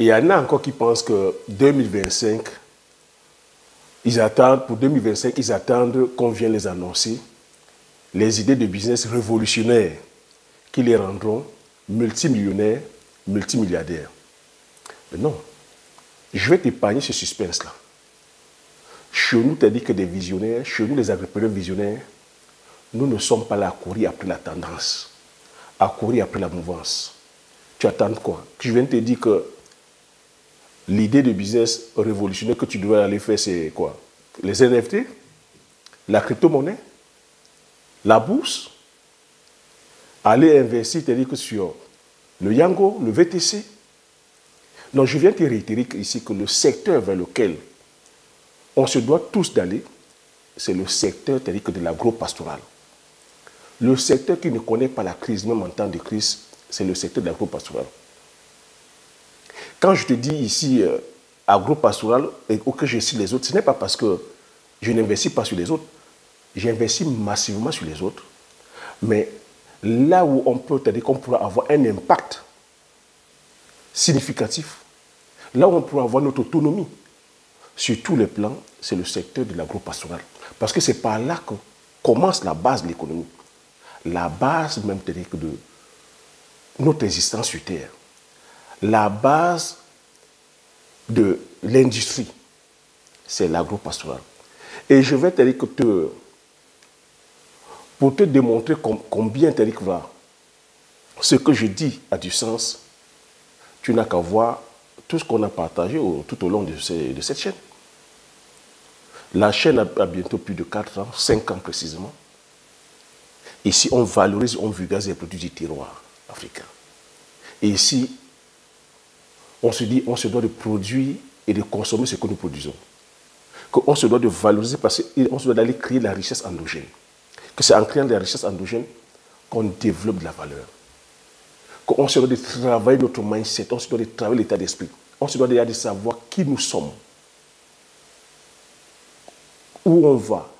il y en a encore qui pensent que 2025, pour 2025, ils attendent qu'on vienne les annoncer les idées de business révolutionnaires qui les rendront multimillionnaires, multimilliardaires. Mais non, je vais t'épargner ce suspense-là. Chez nous, tu as dit que des visionnaires, chez nous, les agripreneurs visionnaires, nous ne sommes pas là à courir après la tendance, à courir après la mouvance. Tu attends quoi? Je viens de te dire que l'idée de business révolutionnaire que tu dois aller faire, c'est quoi? Les NFT, la crypto-monnaie, la bourse, aller investir, c'est-à-dire que sur le Yango, le VTC. Donc, je viens te réitérer ici que le secteur vers lequel on se doit tous d'aller, c'est le secteur, c'est-à-dire que de l'agro-pastoral. Le secteur qui ne connaît pas la crise, même en temps de crise, c'est le secteur de l'agro-pastoral. Quand je te dis ici agro-pastoral ou que je cite les autres, ce n'est pas parce que je n'investis pas sur les autres. J'investis massivement sur les autres. Mais là où on peut, c'est-à-dire qu'on pourra avoir un impact significatif, là où on pourra avoir notre autonomie sur tous les plans, c'est le secteur de l'agro-pastoral. Parce que c'est par là que commence la base de l'économie. La base même, c'est-à-dire que de notre existence sur Terre. La base de l'industrie, c'est l'agro-pastoral. Et je vais te dire que pour te démontrer combien ce que je dis a du sens, tu n'as qu'à voir tout ce qu'on a partagé tout au long de cette chaîne. La chaîne a bientôt plus de 4 ans, 5 ans précisément. Ici, on valorise, on vulgarise les produits du terroir africain. Et ici, on se dit, on se doit de produire et de consommer ce que nous produisons. Qu'on se doit de valoriser parce qu'on se doit d'aller créer la richesse endogène. Que c'est en créant la richesse endogène qu'on développe de la valeur. Qu'on se doit de travailler notre mindset, on se doit de travailler l'état d'esprit. On se doit déjà de savoir qui nous sommes. Où on va.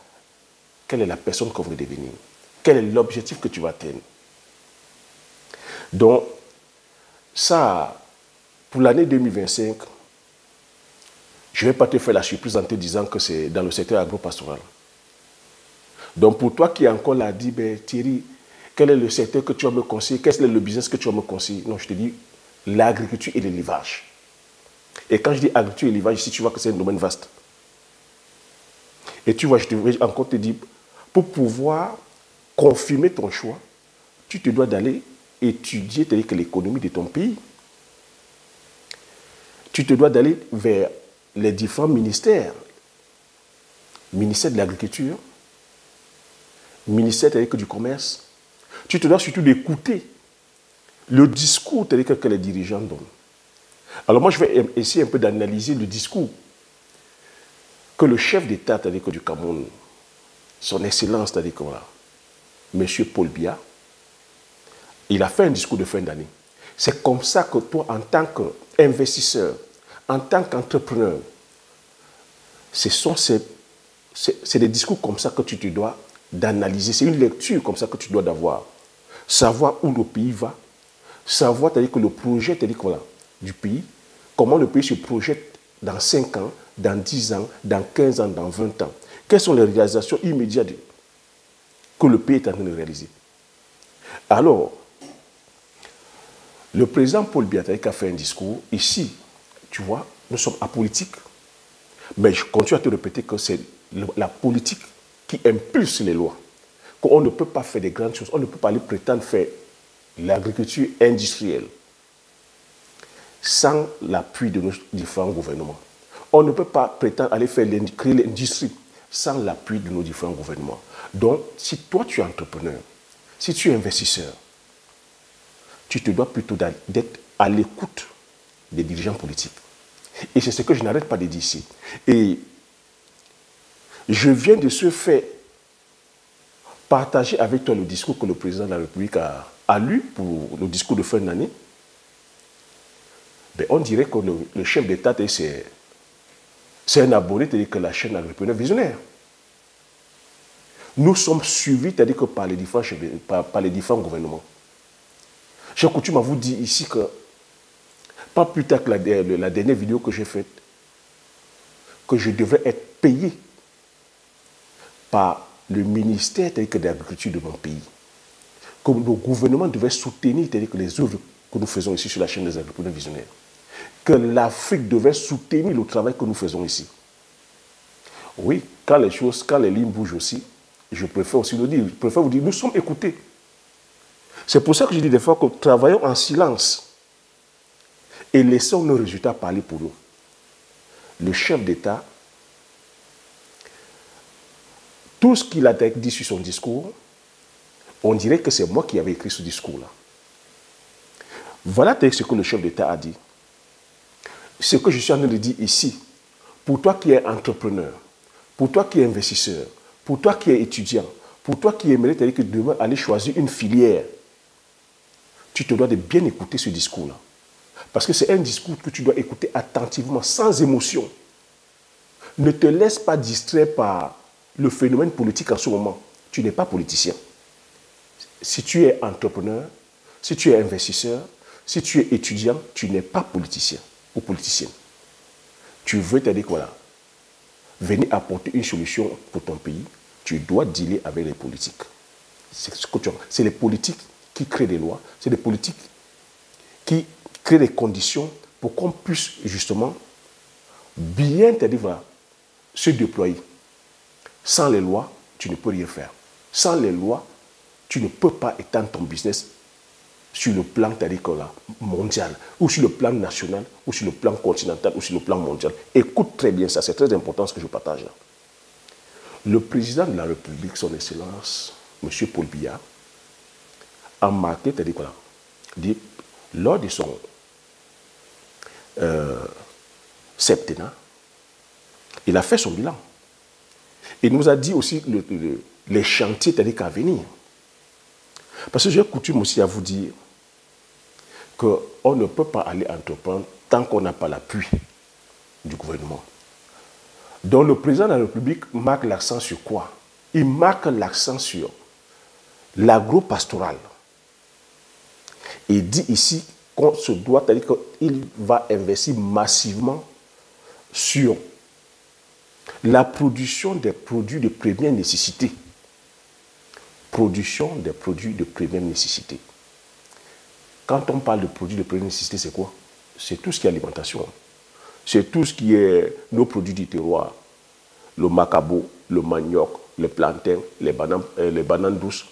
Quelle est la personne qu'on veut devenir. Quel est l'objectif que tu vas atteindre. Donc, ça, pour l'année 2025, je ne vais pas te faire la surprise en te disant que c'est dans le secteur agro-pastoral. Donc, pour toi qui est encore là, dit, ben, Thierry, quel est le secteur que tu vas me conseiller? Quel est le business que tu vas me conseiller? Non, je te dis l'agriculture et l'élevage. Et quand je dis agriculture et l'élevage, ici, tu vois que c'est un domaine vaste. Et tu vois, je vais encore te dire, pour pouvoir confirmer ton choix, tu te dois d'aller étudier l'économie de ton pays. Tu te dois d'aller vers les différents ministères. Ministère de l'Agriculture, ministère du Commerce. Tu te dois surtout d'écouter le discours que les dirigeants donnent. Alors moi, je vais essayer un peu d'analyser le discours que le chef d'État du Cameroun, son Excellence, M. Paul Biya, il a fait un discours de fin d'année. C'est comme ça que toi, en tant qu'investisseur, en tant qu'entrepreneur, c'est des discours comme ça que tu te dois d'analyser. C'est une lecture comme ça que tu dois d'avoir. Savoir où le pays va, savoir que le projet du pays, comment le pays se projette dans 5 ans, dans 10 ans, dans 15 ans, dans 20 ans. Quelles sont les réalisations immédiates que le pays est en train de réaliser. Alors, le président Paul Biya a fait un discours. Ici, tu vois, nous sommes apolitiques. Mais je continue à te répéter que c'est la politique qui impulse les lois. Qu'on ne peut pas faire des grandes choses. On ne peut pas aller prétendre faire l'agriculture industrielle sans l'appui de nos différents gouvernements. On ne peut pas prétendre aller créer l'industrie sans l'appui de nos différents gouvernements. Donc, si toi tu es entrepreneur, si tu es investisseur, tu te dois plutôt d'être à l'écoute des dirigeants politiques. Et c'est ce que je n'arrête pas de dire ici. Et je viens de ce fait partager avec toi le discours que le président de la République a lu pour le discours de fin d'année. Ben, on dirait que le chef d'État, c'est un abonné, c'est-à-dire que la chaîne Agripreneur Visionnaire. Nous sommes suivis, c'est-à-dire que par les différents gouvernements. J'ai coutume à vous dire ici que Pas plus tard que la dernière vidéo que j'ai faite, que je devrais être payé par le ministère de l'Agriculture de mon pays. Que le gouvernement devait soutenir les œuvres que nous faisons ici sur la chaîne des agriculteurs visionnaires. Que l'Afrique devait soutenir le travail que nous faisons ici. Oui, quand les lignes bougent aussi, je préfère aussi le dire. Je préfère vous dire, nous sommes écoutés. C'est pour ça que je dis des fois que travaillons en silence et laissons nos résultats parler pour nous. Le chef d'État, tout ce qu'il a dit sur son discours, on dirait que c'est moi qui avais écrit ce discours-là. Voilà ce que le chef d'État a dit. Ce que je suis en train de dire ici, pour toi qui es entrepreneur, pour toi qui es investisseur, pour toi qui es étudiant, pour toi qui aimerais que demain aller choisir une filière, tu te dois de bien écouter ce discours-là. Parce que c'est un discours que tu dois écouter attentivement, sans émotion. Ne te laisse pas distraire par le phénomène politique en ce moment. Tu n'es pas politicien. Si tu es entrepreneur, si tu es investisseur, si tu es étudiant, tu n'es pas politicien ou politicienne. Tu veux dire que voilà, venir apporter une solution pour ton pays, tu dois dealer avec les politiques. C'est les politiques qui créent des lois, c'est les politiques qui créent des conditions pour qu'on puisse justement bien voilà, se déployer. Sans les lois, tu ne peux rien faire. Sans les lois, tu ne peux pas étendre ton business sur le plan mondial, ou sur le plan national, ou sur le plan continental, ou sur le plan mondial. Écoute très bien ça, c'est très important ce que je partage là. Le président de la République, son Excellence, M. Paul Biya, a marqué, dit, lors de son septennat, il a fait son bilan. Il nous a dit aussi les chantiers à venir. Parce que j'ai coutume aussi à vous dire qu'on ne peut pas aller entreprendre tant qu'on n'a pas l'appui du gouvernement. Donc le président de la République marque l'accent sur quoi? Il marque l'accent sur l'agro-pastoral. Il dit ici qu'on se doit, c'est-à-dire qu'il va investir massivement sur la production des produits de première nécessité. Production des produits de première nécessité. Quand on parle de produits de première nécessité, c'est quoi? C'est tout ce qui est alimentation. C'est tout ce qui est nos produits du terroir. Le macabo, le manioc, le plantain, les bananes douces,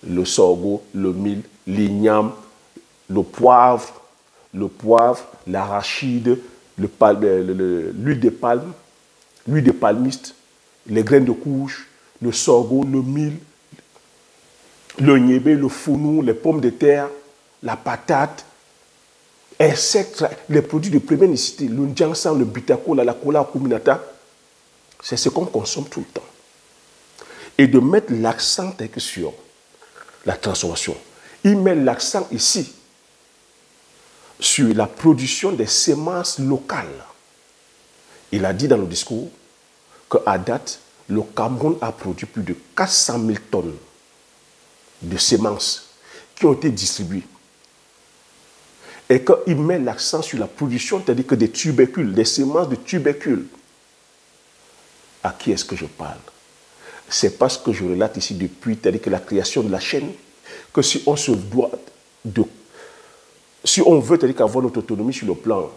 le sorgho, le mil, l'igname, le poivre, l'arachide, l'huile de palme, l'huile de palmiste, les graines de courge, le sorgho, le mil, le niébé, le founou, les pommes de terre, la patate, insectes, les produits de première nécessité, le ndjansan, le bitako, la cola, la kuminata, c'est ce qu'on consomme tout le temps. Et de mettre l'accent sur la transformation. Il met l'accent ici sur la production des semences locales. Il a dit dans le discours qu'à date, le Cameroun a produit plus de 400 000 tonnes de semences qui ont été distribuées. Et qu'il met l'accent sur la production, c'est-à-dire que des tubercules, des semences de tubercules. À qui est-ce que je parle? C'est parce que je relate ici depuis, c'est-à-dire que la création de la chaîne, que si on se doit si on veut avoir notre autonomie sur le plan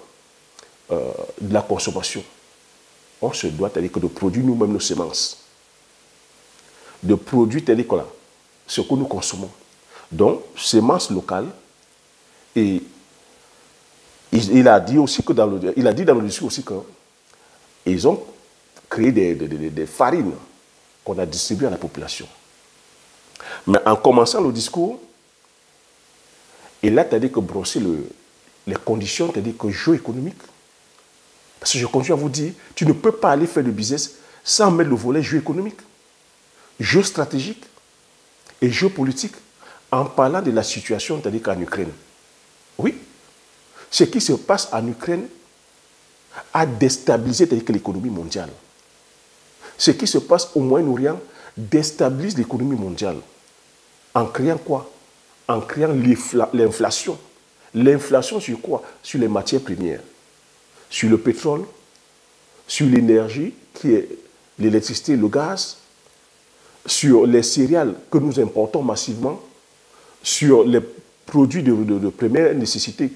de la consommation, on se doit de produire nous-mêmes nos semences. De produire ce que nous consommons. Donc, semences locales. Et il a dit aussi que dans le discours aussi qu'ils ont créé des farines qu'on a distribuées à la population. Mais en commençant le discours, il a dit que brosser les conditions, c'est-à-dire que jeu économique. Parce que je continue à vous dire, tu ne peux pas aller faire le business sans mettre le volet jeu économique, jeu stratégique et jeu politique, en parlant de la situation, c'est-à-dire qu'en Ukraine. Oui, ce qui se passe en Ukraine a déstabilisé l'économie mondiale. Ce qui se passe au Moyen-Orient déstabilise l'économie mondiale. En créant quoi? En créant l'inflation. L'inflation sur quoi? Sur les matières premières, sur le pétrole, sur l'énergie, qui est l'électricité, le gaz, sur les céréales que nous importons massivement, sur les produits de première nécessité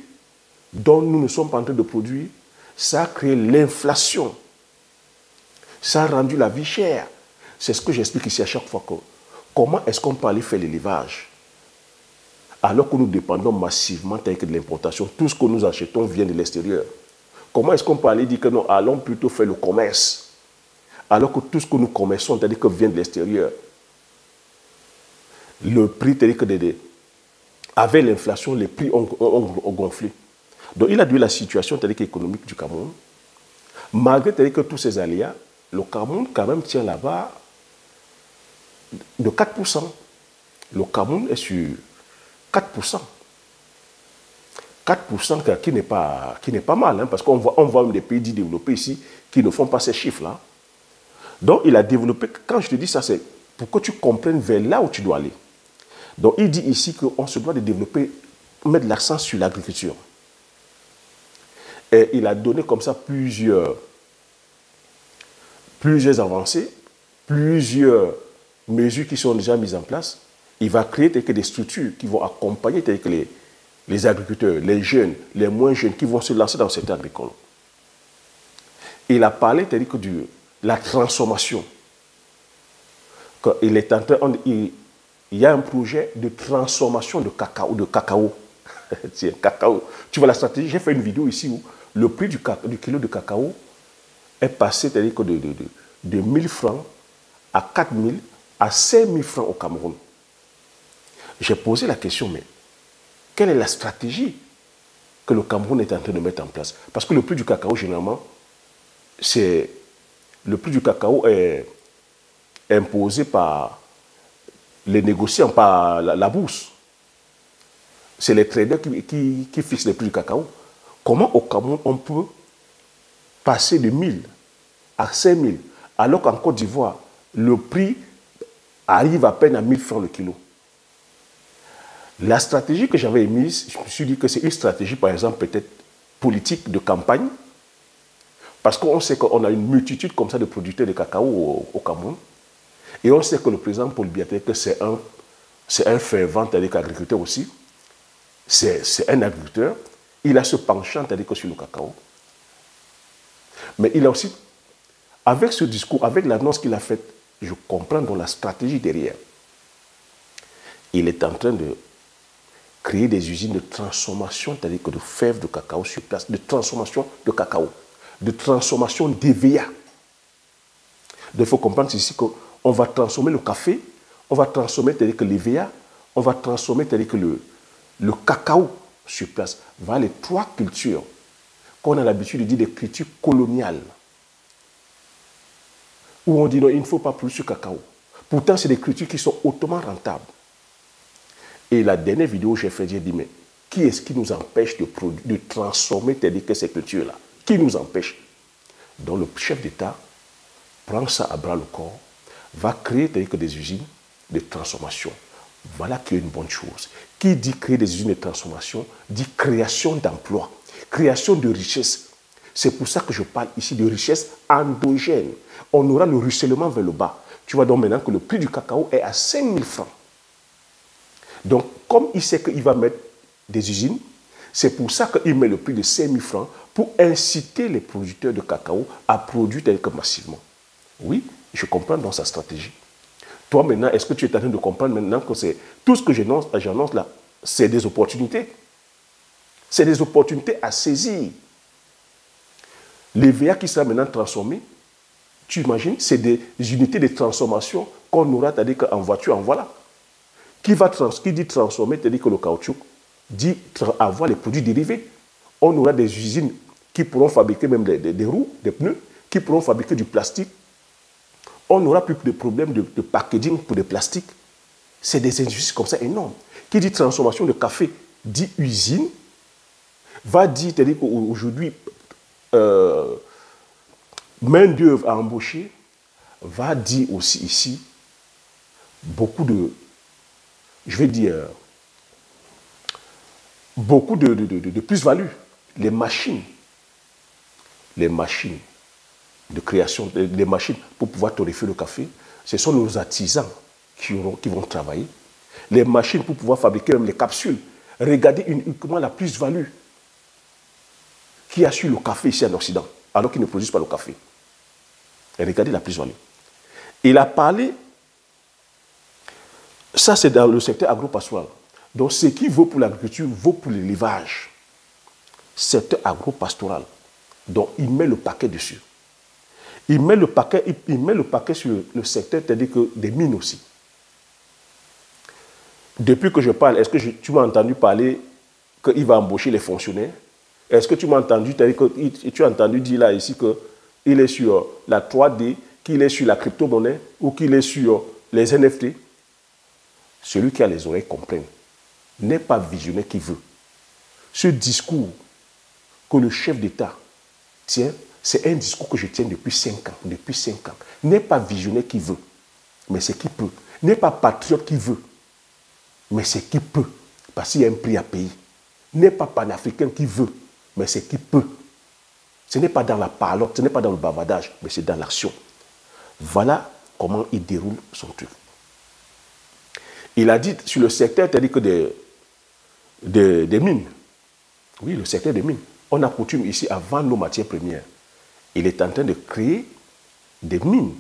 dont nous ne sommes pas en train de produire. Ça a créé l'inflation. Ça a rendu la vie chère. C'est ce que j'explique ici à chaque fois. Comment est-ce qu'on peut aller faire l'élevage alors que nous dépendons massivement de l'importation? Tout ce que nous achetons vient de l'extérieur. Comment est-ce qu'on peut aller dire que non, allons plutôt faire le commerce alors que tout ce que nous commerçons, c'est-à-dire que vient de l'extérieur? Le prix, c'est-à-dire que avec l'inflation, les prix ont gonflé. Donc il a dû la situation économique du Cameroun. Malgré que tous ces aléas, le Cameroun quand même tient là-bas de 4%. Le Cameroun est sur 4%. 4% qui n'est pas mal, hein, parce qu'on voit même des pays dits développés ici qui ne font pas ces chiffres-là. Donc il a développé, quand je te dis ça, c'est pour que tu comprennes vers là où tu dois aller. Donc il dit ici qu'on se doit de développer, mettre l'accent sur l'agriculture. Et il a donné comme ça plusieurs avancées, plusieurs mesures qui sont déjà mises en place. Il va créer des structures qui vont accompagner les agriculteurs, les jeunes, les moins jeunes qui vont se lancer dans le secteur agricole. Il a parlé de la transformation. Il y a un projet de transformation de cacao. Tiens, cacao. Tu vois la stratégie, j'ai fait une vidéo ici où le prix du kilo de cacao est passé de 1 000 francs à 4 000 à 5 000 francs au Cameroun. J'ai posé la question, mais quelle est la stratégie que le Cameroun est en train de mettre en place? Parce que le prix du cacao, généralement, le prix du cacao est imposé par les négociants, par la bourse. C'est les traders qui fixent les prix du cacao. Comment au Cameroun on peut passer de 1 000 à 5 000 alors qu'en Côte d'Ivoire, le prix arrive à peine à 1 000 francs le kilo? La stratégie que j'avais émise, je me suis dit que c'est une stratégie, par exemple, peut-être politique de campagne, parce qu'on sait qu'on a une multitude comme ça de producteurs de cacao au Cameroun, et on sait que le président Paul Biya, c'est un fervent agriculteur aussi, c'est un agriculteur, il a ce penchant sur le cacao, mais il a aussi, avec ce discours, avec l'annonce qu'il a faite, je comprends dans la stratégie derrière. Il est en train de créer des usines de transformation, c'est-à-dire que de fèves de cacao sur place, de transformation de cacao, de transformation d'EVA. Il faut comprendre ici qu'on va transformer le café, on va transformer c'est-à-dire que l'EVA, on va transformer c'est-à-dire que le cacao sur place. Voilà les 3 cultures qu'on a l'habitude de dire des cultures coloniales. Où on dit non, il ne faut pas plus de cacao. Pourtant, c'est des cultures qui sont hautement rentables. Et la dernière vidéo que j'ai faite, j'ai dit, mais qui est-ce qui nous empêche de transformer ces cultures-là? Qui nous empêche? Donc le chef d'État prend ça à bras le corps, va créer des usines de transformation. Voilà qui est une bonne chose. Qui dit créer des usines de transformation, dit création d'emplois, création de richesses. C'est pour ça que je parle ici de richesse endogène. On aura le ruissellement vers le bas. Tu vois donc maintenant que le prix du cacao est à 5 000 francs. Donc, comme il sait qu'il va mettre des usines, c'est pour ça qu'il met le prix de 5 000 francs pour inciter les producteurs de cacao à produire massivement. Oui, je comprends dans sa stratégie. Toi, maintenant, est-ce que tu es en train de comprendre maintenant que c'est tout ce que j'annonce là, c'est des opportunités. C'est des opportunités à saisir. L'EVA qui sera maintenant transformé, tu imagines, c'est des unités de transformation qu'on aura, c'est-à-dire qu'en voiture, en voilà. Qui dit transformer, c'est-à-dire que le caoutchouc dit avoir les produits dérivés. On aura des usines qui pourront fabriquer même des roues, des pneus, qui pourront fabriquer du plastique. On n'aura plus de problèmes de packaging pour des plastiques. C'est des industries comme ça énormes. Qui dit transformation de café, dit usine, va dire, c'est-à-dire qu'aujourd'hui, main-d'œuvre à embaucher, va dire aussi ici beaucoup de, je vais dire, beaucoup de plus-value. Les machines de création, les machines pour pouvoir torréfier le café, ce sont nos artisans qui vont travailler. Les machines pour pouvoir fabriquer même les capsules. Regardez uniquement la plus-value qui a sur le café ici en Occident, alors qu'ils ne produisent pas le café. Et regardez la plus-value. Il a parlé, ça c'est dans le secteur agro-pastoral. Donc ce qui vaut pour l'agriculture vaut pour l'élevage. Secteur agro-pastoral. Donc il met le paquet dessus. Il met le paquet sur le secteur, c'est-à-dire que des mines aussi. Depuis que je parle, est-ce que tu m'as entendu parler qu'il va embaucher les fonctionnaires? Est-ce que tu m'as entendu, tu as entendu dire là ici qu'il est sur la 3D, qu'il est sur la crypto-monnaie ou qu'il est sur les NFT? Celui qui a les oreilles comprenne. N'est pas visionnaire qui veut. Ce discours que le chef d'État tient, c'est un discours que je tiens depuis 5 ans. Depuis 5 ans. N'est pas visionnaire qui veut, mais c'est qui peut. N'est pas patriote qui veut, mais c'est qui peut. Parce qu'il y a un prix à payer. N'est pas panafricain qui veut, mais c'est qui peut. Ce n'est pas dans la parole, ce n'est pas dans le bavardage, mais c'est dans l'action. Voilà comment il déroule son truc. Il a dit sur le secteur, c'est-à-dire que des mines. Oui, le secteur des mines. On a coutume ici à vendre nos matières premières. Il est en train de créer des mines.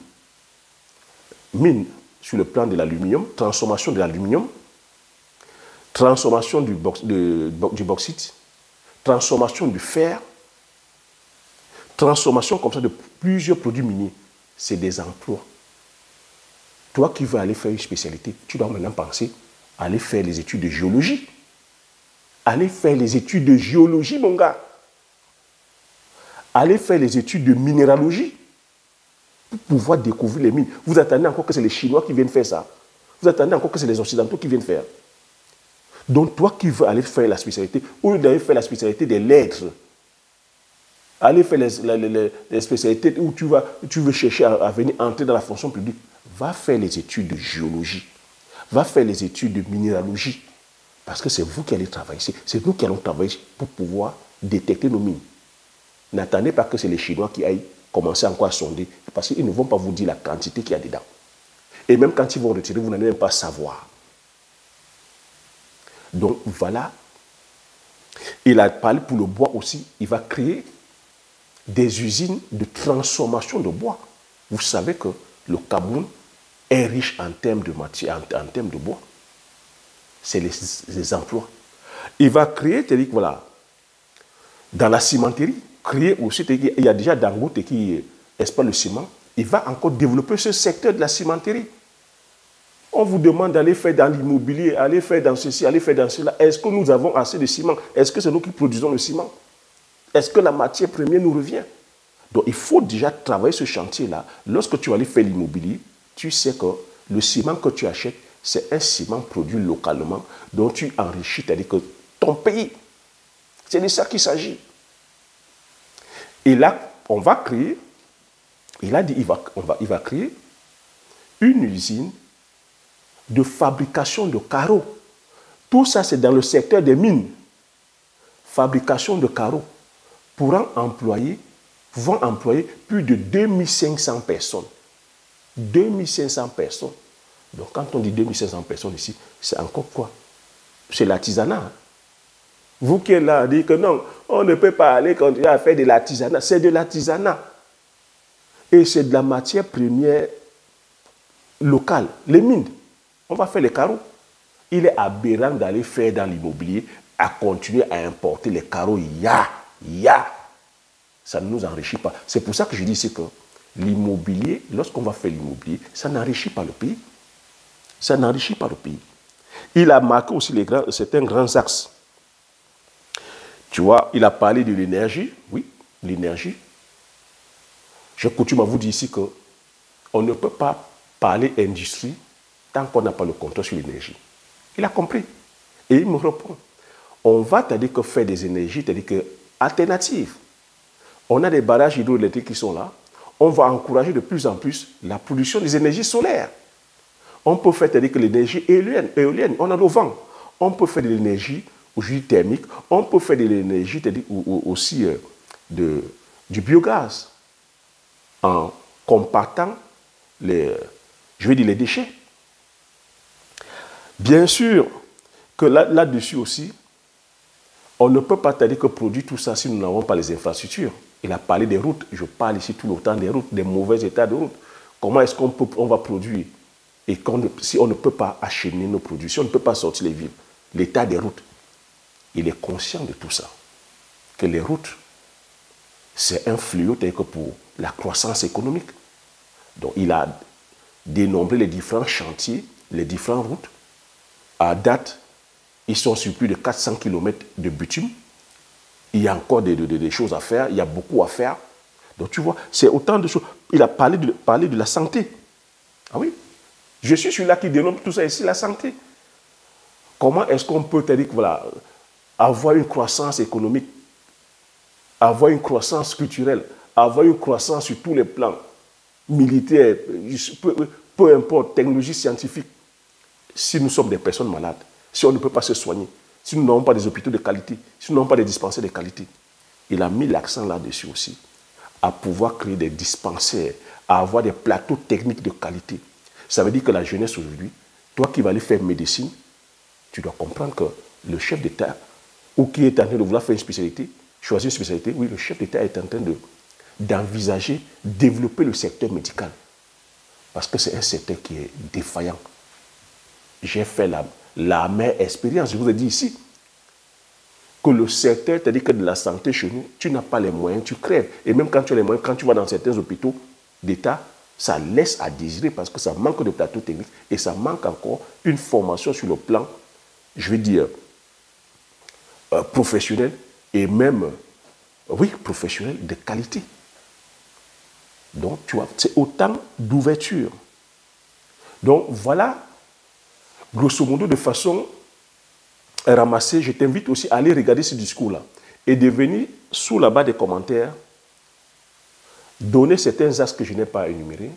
Mines sur le plan de l'aluminium, transformation de l'aluminium, transformation du bauxite, transformation du fer, transformation comme ça de plusieurs produits miniers. C'est des emplois. Toi qui veux aller faire une spécialité, tu dois maintenant penser à aller faire les études de géologie. Allez faire les études de géologie, mon gars. Allez faire les études de minéralogie pour pouvoir découvrir les mines. Vous attendez encore que c'est les Chinois qui viennent faire ça. Vous attendez encore que c'est les Occidentaux qui viennent faire. Donc, toi qui veux aller faire la spécialité, au lieu d'aller faire la spécialité des lettres, aller faire les spécialités où tu veux chercher à venir entrer dans la fonction publique, va faire les études de géologie, va faire les études de minéralogie, parce que c'est vous qui allez travailler ici, c'est nous qui allons travailler pour pouvoir détecter nos mines. N'attendez pas que c'est les Chinois qui aillent commencer encore à sonder, parce qu'ils ne vont pas vous dire la quantité qu'il y a dedans. Et même quand ils vont retirer, vous n'allez même pas savoir. Donc voilà, il a parlé pour le bois aussi, il va créer des usines de transformation de bois. Vous savez que le Cameroun est riche en termes de matière, en termes de bois. C'est les emplois. Il va créer, c'est-à-dire voilà, dans la cimenterie, créer aussi, il y a déjà Dangote qui exploite le ciment, il va encore développer ce secteur de la cimenterie. On vous demande d'aller faire dans l'immobilier, aller faire dans ceci, aller faire dans cela. Est-ce que nous avons assez de ciment? Est-ce que c'est nous qui produisons le ciment? Est-ce que la matière première nous revient? Donc, il faut déjà travailler ce chantier-là. Lorsque tu vas aller faire l'immobilier, tu sais que le ciment que tu achètes, c'est un ciment produit localement, dont tu enrichis, c'est-à-dire que ton pays. C'est de ça qu'il s'agit. Et là, on va créer, il a dit, il va créer une usine de fabrication de carreaux. Tout ça, c'est dans le secteur des mines. Fabrication de carreaux. Pouvant employer plus de 2500 personnes. 2500 personnes. Donc, quand on dit 2500 personnes ici, c'est encore quoi? C'est l'artisanat. Vous qui êtes là, dites que non, on ne peut pas aller continuer à faire de l'artisanat. C'est de l'artisanat. Et c'est de la matière première locale. Les mines. On va faire les carreaux. Il est aberrant d'aller faire dans l'immobilier, à continuer à importer les carreaux. Ça ne nous enrichit pas. C'est pour ça que je dis ici que l'immobilier, lorsqu'on va faire l'immobilier, ça n'enrichit pas le pays. Ça n'enrichit pas le pays. Il a marqué aussi certains grands axes. Tu vois, il a parlé de l'énergie. Oui, l'énergie. J'ai coutume à vous dire ici qu'on ne peut pas parler industrie tant qu'on n'a pas le contrôle sur l'énergie. Il a compris. Et il me répond. On va, c'est-à-dire que faire des énergies, c'est-à-dire que alternatives. On a des barrages hydroélectriques qui sont là. On va encourager de plus en plus la production des énergies solaires. On peut faire, c'est-à-dire que l'énergie éolienne, on a le vent. On peut faire de l'énergie aujourd'hui thermique, on peut faire de l'énergie aussi du biogaz en compactant les déchets. Bien sûr que là-dessus aussi, on ne peut pas dire que produire tout ça si nous n'avons pas les infrastructures. Il a parlé des routes. Je parle ici tout le temps des routes, des mauvais états de route. Comment est-ce qu'on va produire et si on ne peut pas acheminer nos produits, si on ne peut pas sortir les villes, l'état des routes, il est conscient de tout ça. Que les routes, c'est un fléau tel que pour la croissance économique. Donc il a dénombré les différents chantiers, les différentes routes. À date, ils sont sur plus de 400 km de bitume. Il y a encore des choses à faire, il y a beaucoup à faire. Donc tu vois, c'est autant de choses. Il a parlé de la santé. Ah oui, je suis celui-là qui dénombre tout ça ici, la santé. Comment est-ce qu'on peut dire que, voilà, avoir une croissance économique, avoir une croissance culturelle, avoir une croissance sur tous les plans, militaires, peu importe, technologie scientifique, si nous sommes des personnes malades, si on ne peut pas se soigner, si nous n'avons pas des hôpitaux de qualité, si nous n'avons pas des dispensaires de qualité. Il a mis l'accent là-dessus aussi, à pouvoir créer des dispensaires, à avoir des plateaux techniques de qualité. Ça veut dire que la jeunesse aujourd'hui, toi qui vas aller faire médecine, tu dois comprendre que le chef d'État, ou qui est en train de vouloir faire une spécialité, choisir une spécialité, oui, le chef d'État est en train d'envisager, développer le secteur médical. Parce que c'est un secteur qui est défaillant. J'ai fait la meilleure expérience, je vous ai dit ici, que le secteur, c'est-à-dire que de la santé chez nous, tu n'as pas les moyens, tu crèves. Et même quand tu as les moyens, quand tu vas dans certains hôpitaux d'État, ça laisse à désirer parce que ça manque de plateau technique et ça manque encore une formation sur le plan, je vais dire, professionnel et même, oui, professionnel de qualité. Donc, tu vois, c'est autant d'ouverture. Donc, voilà, grosso modo, de façon ramassée, je t'invite aussi à aller regarder ce discours-là et de venir sous la barre des commentaires, donner certains axes que je n'ai pas énumérés,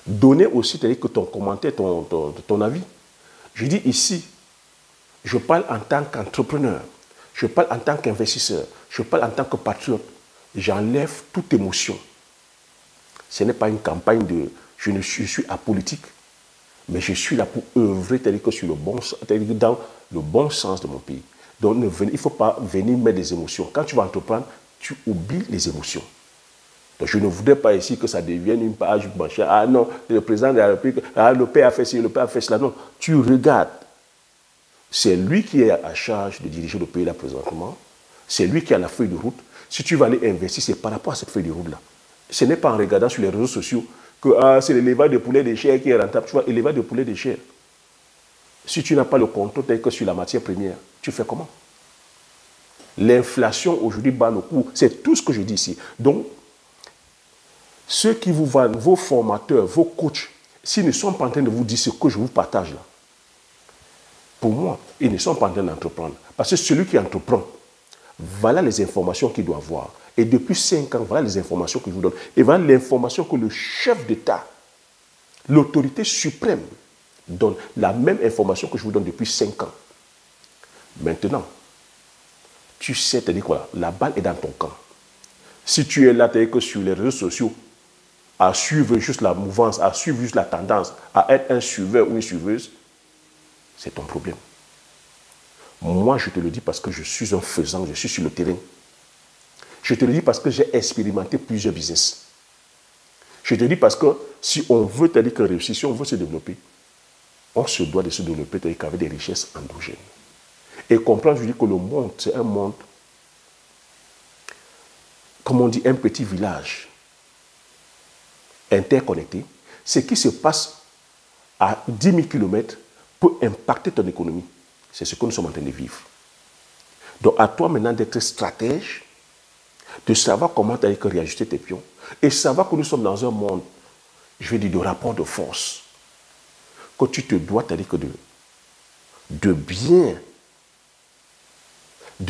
donner aussi, c'est-à-dire que ton commentaire, ton avis. Je dis ici, je parle en tant qu'entrepreneur, je parle en tant qu'investisseur, je parle en tant que patriote. J'enlève toute émotion. Ce n'est pas une campagne de... Je suis apolitique, mais je suis là pour œuvrer c'est-à-dire que dans le bon sens de mon pays. Donc il ne faut pas venir mettre des émotions. Quand tu vas entreprendre, tu oublies les émotions. Donc je ne voudrais pas ici que ça devienne une page blanche. Ah non, le président de la République, ah, le père a fait ci, le père a fait cela. Non, tu regardes. C'est lui qui est à charge de diriger le pays là présentement. C'est lui qui a la feuille de route. Si tu vas aller investir, c'est par rapport à cette feuille de route-là. Ce n'est pas en regardant sur les réseaux sociaux que c'est l'élevage de poulet de chair qui est rentable. Tu vois, l'élevage de poulet de chair. Si tu n'as pas le contrôle tel que sur la matière première, tu fais comment? L'inflation aujourd'hui bat le coût. C'est tout ce que je dis ici. Donc, ceux qui vous vendent, vos formateurs, vos coachs, s'ils ne sont pas en train de vous dire ce que je vous partage là, pour moi, ils ne sont pas en train d'entreprendre. Parce que celui qui entreprend, voilà les informations qu'il doit avoir. Et depuis 5 ans, voilà les informations que je vous donne. Et voilà l'information que le chef d'État, l'autorité suprême, donne. La même information que je vous donne depuis 5 ans. Maintenant, tu sais, tu dis quoi, la balle est dans ton camp. Si tu es là, tu es que sur les réseaux sociaux, à suivre juste la mouvance, à suivre juste la tendance, à être un suiveur ou une suiveuse, c'est ton problème. Moi, je te le dis parce que je suis un faisant, je suis sur le terrain. Je te le dis parce que j'ai expérimenté plusieurs business. Je te le dis parce que si on veut te dire que réussir, si on veut se développer, on se doit de se développer avec des richesses endogènes. Et comprendre, je dis que le monde, c'est un monde, comme on dit, un petit village interconnecté. Ce qui se passe à 10 000 km peut impacter ton économie. C'est ce que nous sommes en train de vivre. Donc, à toi maintenant d'être stratège, de savoir comment tu as réajuster tes pions et savoir que nous sommes dans un monde, je vais dire, de rapport de force. Que tu te dois, c'est-à-dire que de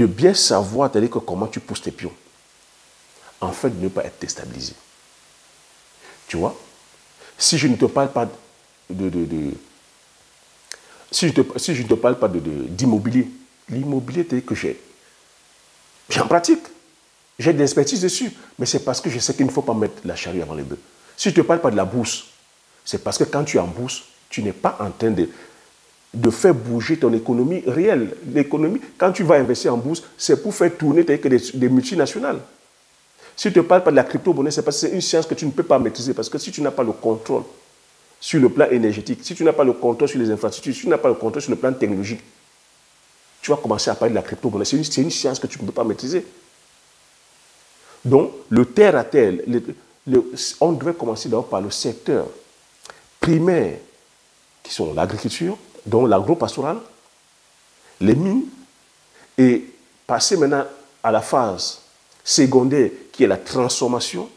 bien savoir, c'est-à-dire que comment tu pousses tes pions, afin de ne pas être déstabilisé. Tu vois, si je ne te parle pas si je ne te parle pas d'immobilier, l'immobilier que j'ai en pratique. J'ai de l'expertise dessus. Mais c'est parce que je sais qu'il ne faut pas mettre la charrue avant les bœufs. Si je ne te parle pas de la bourse, c'est parce que quand tu es en bourse, tu n'es pas en train de faire bouger ton économie réelle. L'économie, quand tu vas investir en bourse, c'est pour faire tourner des multinationales. Si je ne te parle pas de la crypto-monnaie, c'est parce que c'est une science que tu ne peux pas maîtriser. Parce que si tu n'as pas le contrôle sur le plan énergétique, si tu n'as pas le contrôle sur les infrastructures, si tu n'as pas le contrôle sur le plan technologique, tu vas commencer à parler de la crypto-monnaie. C'est une science que tu ne peux pas maîtriser. Donc, le terre à terre, on devrait commencer d'abord par le secteur primaire, qui sont l'agriculture, donc l'agro-pastoral, les mines, et passer maintenant à la phase secondaire, qui est la transformation,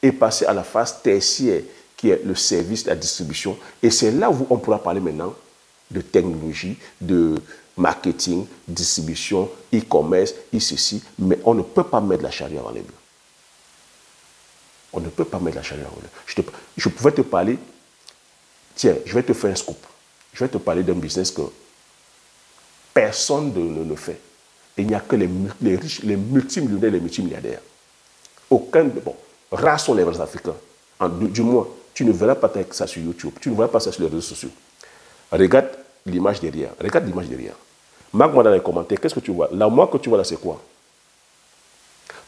et passer à la phase tertiaire, qui est le service, la distribution. Et c'est là où on pourra parler maintenant de technologie, de marketing, distribution, e-commerce, ceci, mais on ne peut pas mettre la charrue avant les bœufs. On ne peut pas mettre la charrue avant les bœufs. Je pouvais te parler, tiens, je vais te faire un scoop. Je vais te parler d'un business que personne ne le fait. Il n'y a que les riches, les multimillionnaires, les multimilliardaires. Aucun, bon, rares sont les vrais Africains. Du moins, tu ne verras pas ça sur YouTube, tu ne verras pas ça sur les réseaux sociaux. Regarde l'image derrière. Regarde l'image derrière. Marque-moi dans les commentaires, qu'est-ce que tu vois? La moi que tu vois là, c'est quoi?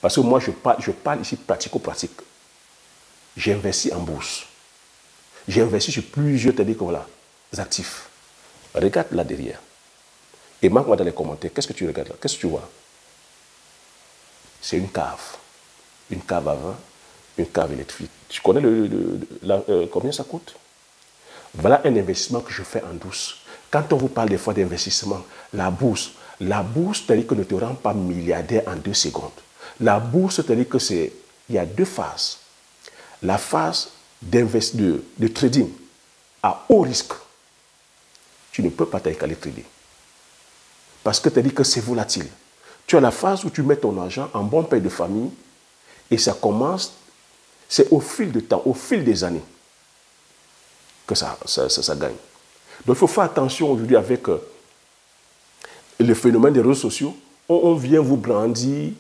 Parce que moi, je parle ici pratico-pratique. J'investis en bourse. J'investis sur plusieurs, c'est-à-dire que voilà, actifs. Regarde là derrière. Et marque-moi dans les commentaires, qu'est-ce que tu regardes là? Qu'est-ce que tu vois? C'est une cave. Une cave à vin, une cave électrique. Tu connais combien ça coûte? Voilà un investissement que je fais en douce. Quand on vous parle des fois d'investissement, la bourse, c'est-à-dire que ne te rend pas milliardaire en 2 secondes. La bourse, c'est-à-dire que il y a 2 phases. La phase de trading à haut risque. Tu ne peux pas t'aller trader. Parce que c'est-à-dire que c'est volatile. Tu as la phase où tu mets ton argent en bon père de famille et ça commence, c'est au fil du temps, au fil des années que ça gagne. Donc il faut faire attention aujourd'hui avec le phénomène des réseaux sociaux. On vient vous brandir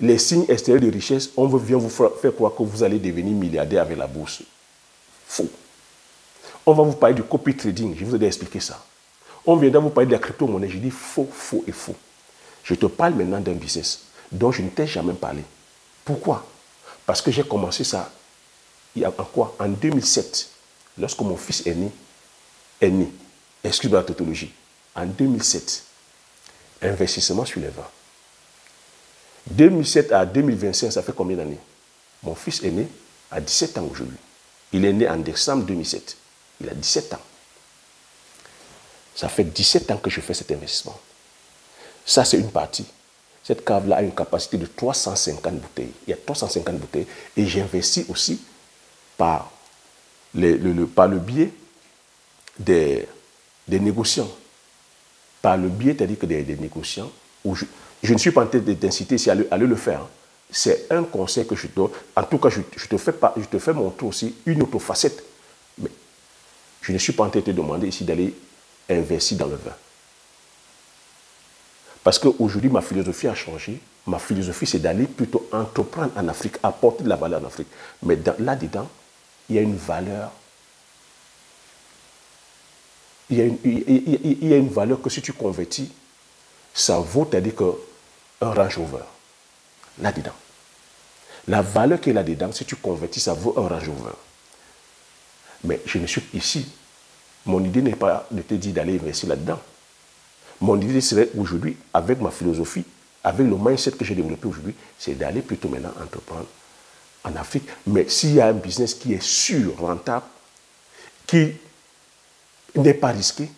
les signes extérieurs de richesse, on vient vous faire croire que vous allez devenir milliardaire avec la bourse. Faux. On va vous parler du copy trading, je vous ai déjà expliqué ça. On viendra vous parler de la crypto-monnaie, je dis faux, faux et faux. Je te parle maintenant d'un business dont je ne t'ai jamais parlé. Pourquoi? Parce que j'ai commencé ça en 2007, lorsque mon fils est né, excuse-moi la tautologie, en 2007, investissement sur les vins. 2007 à 2025, ça fait combien d'années? Mon fils est né à 17 ans aujourd'hui. Il est né en décembre 2007. Il a 17 ans. Ça fait 17 ans que je fais cet investissement. Ça, c'est une partie. Cette cave-là a une capacité de 350 bouteilles. Il y a 350 bouteilles. Et j'investis aussi par le biais des négociants. Par le biais, c'est-à-dire que des négociants, où je ne suis pas en train d'inciter ici à aller le faire. C'est un conseil que je te donne. En tout cas, je te fais montrer aussi une autre facette. Mais je ne suis pas en train de te demander ici d'aller investir dans le vin. Parce qu'aujourd'hui, ma philosophie a changé. Ma philosophie, c'est d'aller plutôt entreprendre en Afrique, apporter de la valeur en Afrique. Mais là-dedans, il y a une valeur. Il y a une valeur que si tu convertis, ça vaut, c'est-à-dire qu'un Range Rover. Là-dedans. La valeur qui est là-dedans, si tu convertis, ça vaut un Range Rover. Mais je ne suis ici. Mon idée n'est pas de te dire d'aller investir là-dedans. Mon idée serait aujourd'hui, avec ma philosophie, avec le mindset que j'ai développé aujourd'hui, c'est d'aller plutôt maintenant entreprendre en Afrique. Mais s'il y a un business qui est sûr, rentable, qui n'est pas risqué,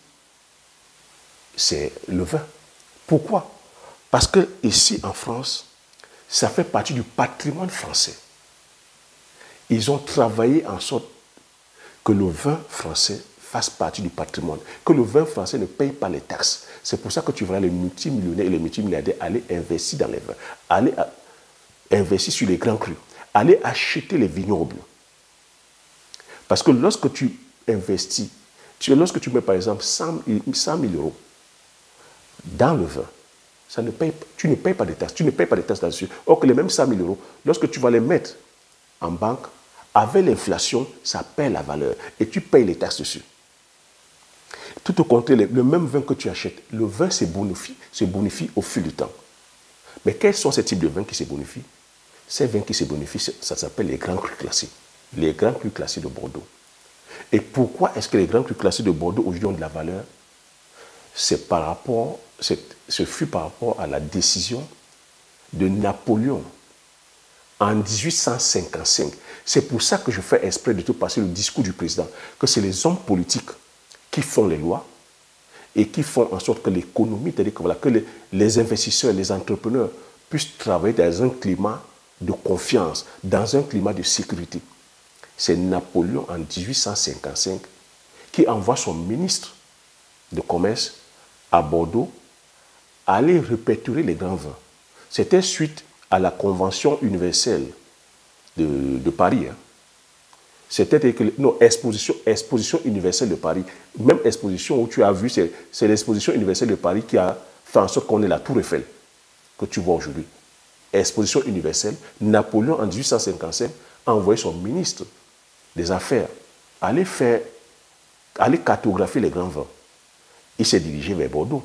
c'est le vin. Pourquoi? Parce que ici en France, ça fait partie du patrimoine français. Ils ont travaillé en sorte que le vin français fasse partie du patrimoine, que le vin français ne paye pas les taxes. C'est pour ça que tu verras les multimillionnaires et les multimilliardaires aller investir dans les vins, aller investir sur les grands crus, aller acheter les vignobles. Parce que lorsque tu investis, lorsque tu mets par exemple 100 000 euros dans le vin. Tu ne payes pas de taxes. Tu ne payes pas de taxes là-dessus. Or que les mêmes 100 000 euros, lorsque tu vas les mettre en banque, avec l'inflation, ça perd la valeur. Et tu payes les taxes dessus. Tout au contraire, le même vin que tu achètes, le vin se bonifie au fil du temps. Mais quels sont ces types de vins qui se bonifient? Ces vins qui se bonifient, ça s'appelle les grands crus classés. Les grands crus classés de Bordeaux. Et pourquoi est-ce que les grands crus classés de Bordeaux aujourd'hui ont de la valeur? Ce fut par rapport à la décision de Napoléon en 1855. C'est pour ça que je fais exprès de te passer le discours du président, que c'est les hommes politiques qui font les lois et qui font en sorte que l'économie, c'est-à-dire que, voilà, que les investisseurs, les entrepreneurs puissent travailler dans un climat de confiance, dans un climat de sécurité. C'est Napoléon en 1855 qui envoie son ministre de commerce à Bordeaux aller répertorier les grands vins. C'était suite à la Convention universelle de Paris. Hein. C'était exposition universelle de Paris. Même exposition où tu as vu, c'est l'exposition universelle de Paris qui a fait en sorte qu'on ait la Tour Eiffel que tu vois aujourd'hui. Exposition universelle. Napoléon, en 1855, a envoyé son ministre des Affaires aller cartographier les grands vins. Il s'est dirigé vers Bordeaux.